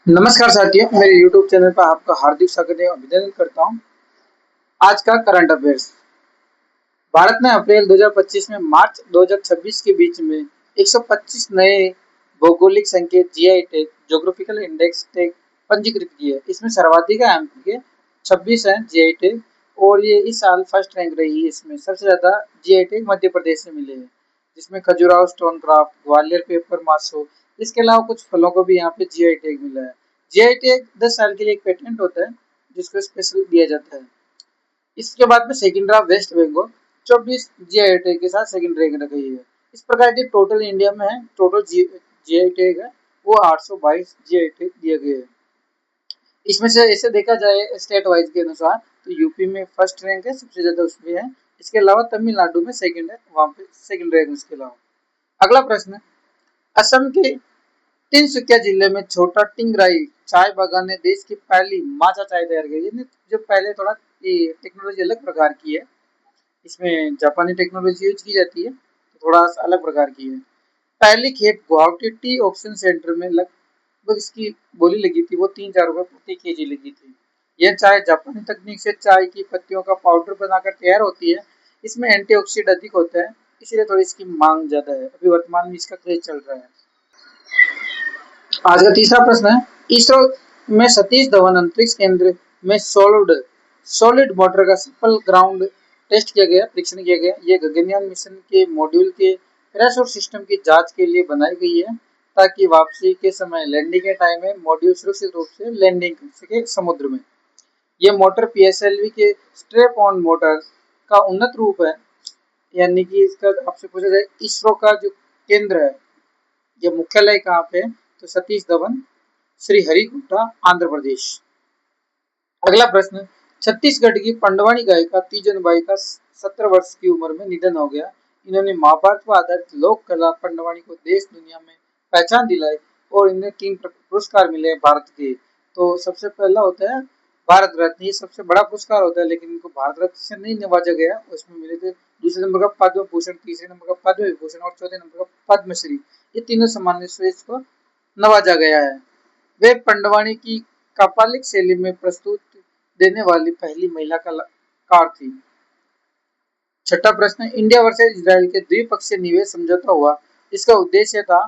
नमस्कार साथियों, मेरे YouTube चैनल पर आपका हार्दिक स्वागत है। अभिनंदन करता हूं। आज का करंट अफेयर्स। भारत ने अप्रैल 2025 में मार्च 2026 के बीच में 125 नए भौगोलिक संकेत GI tag geographical index tag पंजीकृत किए। इसमें सर्वाधिक है एमपी के 26 हैं जीआई टैग और ये इस साल फर्स्ट रैंक रही है। इसमें सबसे ज्यादा जीआई टैग मध्य प्रदेश से मिले हैं, जिसमें Khajuraho stone craft, Gwalior paper मासो, इसके अलावा कुछ फलों को भी यहाँ पे जीआई टैग मिला है। जीआई टैग 10 साल के लिए एक पेटेंट होता है जिसको स्पेशल दिया जाता है। इसके बाद में सेकंड रहा वेस्ट बंगाल, 24 जीआई टैग के साथ सेकंड रैंक रही है। इस प्रकार की टोटल इंडिया में है, टोटल जीआई टैग है वो 822 जीआई टैग दिए गए हैं। इसमें से ऐसे देखा जाए स्टेट वाइज के अनुसार तो यूपी में फर्स्ट रैंक है, सबसे ज्यादा उसमें है। इसके अलावा तमिलनाडु में सेकंड है, वहां पे सेकंड रैंक। इसके अलावा अगला प्रश्न, असम के तिनसुकिया जिले में छोटा टिंगराई चाय बागान ने देश की पहली माचा चाय तैयार की। जो पहले थोड़ा ये टेक्नोलॉजी अलग प्रकार की है, इसमें जापानी टेक्नोलॉजी यूज की जाती है, तो थोड़ा सा अलग प्रकार की है। पहली खेप गुवाहाटी टी ऑक्शन सेंटर में लगभग इसकी बोली लगी थी, वो 3-4 रुपए प्रति केजी लगी थी। यह चाय जापानी तकनीक से चाय की पत्तियों का पाउडर बनाकर तैयार होती है। इसमें एंटीऑक्सीडेंट अधिक होता है, इसीलिए थोड़ी इसकी मांग ज्यादा है। अभी वर्तमान में इसका क्रेज चल रहा है। आज का तीसरा प्रश्न है, इसरो में सतीश धवन अंतरिक्ष केंद्र में सॉलिड मोटर का सफल ग्राउंड टेस्ट किया गया, परीक्षण किया गया। ये गगनयान मिशन के मॉड्यूल के क्रैश और सिस्टम की जांच के लिए बनाई गई है, ताकि वापसी के समय लैंडिंग के टाइम में मॉड्यूल सुरक्षित रूप से लैंडिंग कर सके समुद्र में। यह मोटर पीएसएलवी के स्ट्रेप ऑन मोटर का उन्नत रूप है। यानी कि इसका आपसे पूछा जाए इसरो का जो केंद्र है, यह मुख्यालय कहाँ पे है, तो सतीश धवन श्रीहरिकोटा आंध्र प्रदेश। अगला प्रश्न, छत्तीसगढ़ की पंडवानी गायिका तीजन बाई का 17 वर्ष की उम्र में निधन हो गया। इन्होंने महाभारत पर आधारित लोक कला पंडवानी को देश दुनिया में पहचान दिलाई और इन्हें 3 पुरस्कार मिले भारत के। तो सबसे पहला होता है भारत रत्न, ये सबसे बड़ा पुरस्कार होता है, लेकिन इनको भारत रत्न से नहीं नवाजा गया। उसमें मिले थे दूसरे नंबर का पद्म भूषण, तीसरे नंबर का पद्म विभूषण और चौथे नंबर का पद्मश्री। ये तीनों सम्मान से इसको नवाजा गया है। वे पंडवानी की कापालिक शैली में प्रस्तुत देने वाली पहली महिला कलाकार थी। छठा प्रश्न, इंडिया वर्सेस इजराइल के द्विपक्षीय निवेश समझौता हुआ। इसका उद्देश्य था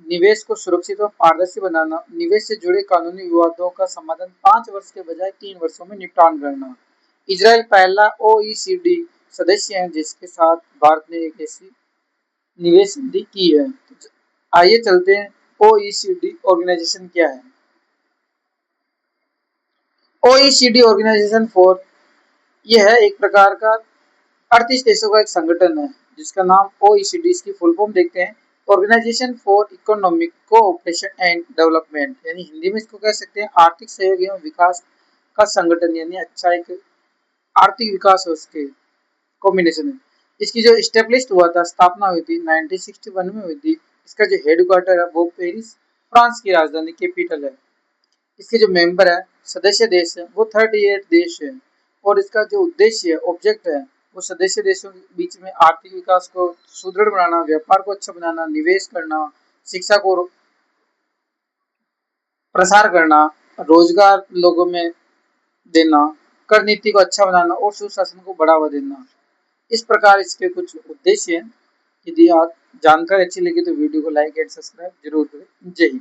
निवेश को सुरक्षित और पारदर्शी बनाना, निवेश से जुड़े कानूनी विवादों का समाधान 5 वर्ष के बजाय 3 वर्षों में निपटान करना। इजराइल पहला ओईसीडी सदस्य है जिसके साथ भारत ने एक ऐसी निवेश संधि की है। तो आइए चलते हैं ओईसीडी ऑर्गेनाइजेशन क्या है। ओईसीडी ऑर्गेनाइजेशन फॉर यह है एक प्रकार का 38 देशों का एक संगठन है जिसका नाम ओईसीडी, इसकी फुल फॉर्म देखते हैं, Organisation for Economic Co-operation and Development. यानी हिंदी में इसको कह सकते हैं आर्थिक सहयोग एवं विकास का संगठन। यानी अच्छा एक आर्थिक विकास है उसके कॉम्बिनेशन है। इसकी जो स्टेब्लिश हुआ था, स्थापना हुई थी 1961 में हुई थी। इसका जो हेडक्वार्टर है वो पेरिस फ्रांस की राजधानी कैपिटल है। इसके जो मेंबर है, सदस्य देश है, वो 38 देश है। और इसका जो उद्देश्य है, ऑब्जेक्ट है, वो सदस्य देशों के बीच में आर्थिक विकास को सुदृढ़ बनाना, व्यापार को अच्छा बनाना, निवेश करना, शिक्षा को प्रसार करना, रोजगार लोगों में देना, कर नीति को अच्छा बनाना और सुशासन को बढ़ावा देना। इस प्रकार इसके कुछ उद्देश्य हैं। यदि आप जानकारी अच्छी लगी तो वीडियो को लाइक एंड सब्सक्राइब जरूर करें। जय हिंद।